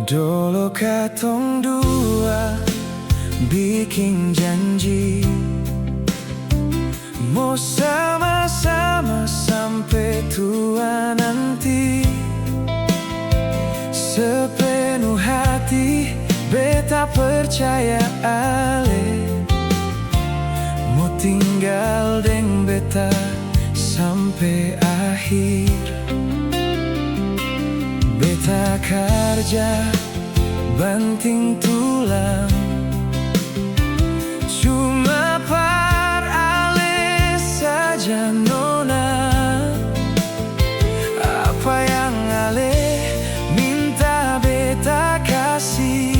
Dulu katong dua bikin janji mau sama-sama sampai tua nanti. Sepenuh hati beta percaya ale mau tinggal deng beta sampai akhir. Beta kerja banting tulang cuma par ale saja nona. Apa yang ale minta beta kasih,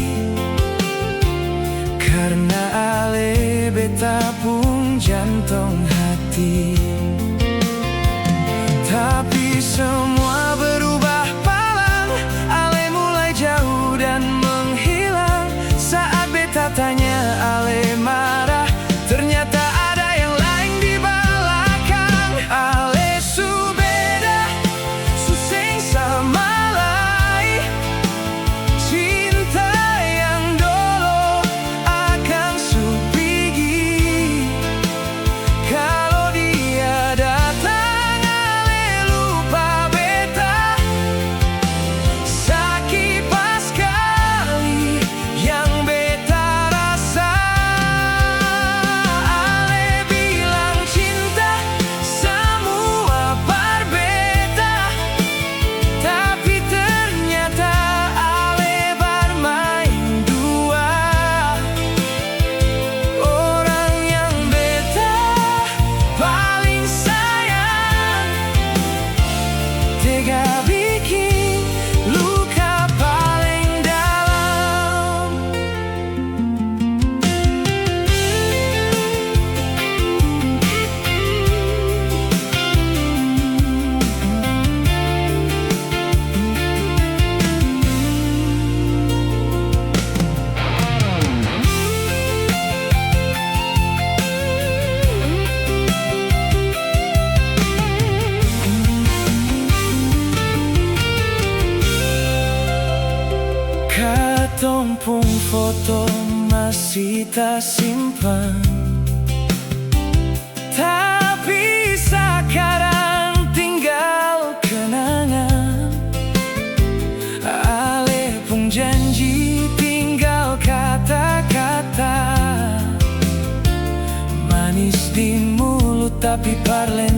karena ale beta pun jantung hati. Tapi semua berubah palang, ale mulai jauh dan menghilang. Saat beta tanya ale marah, ternyata ada yang lain di belakang. Ale su beda, su seng sama lai. Cinta yang dulu akan su pergi. Kalau dia datang ale lupa beta. Sakit pas kali yang beta rasa. Ale bilang cinta semua par beta, tapi ternyata ale bermain dua. Orang yang beta paling sayang tega bikin luka paling dalam. Katong pun foto masih tak simpan, tapi sekarang tinggal kenangan. Ale pun janji tinggal kata-kata manis di mulut, tapi parle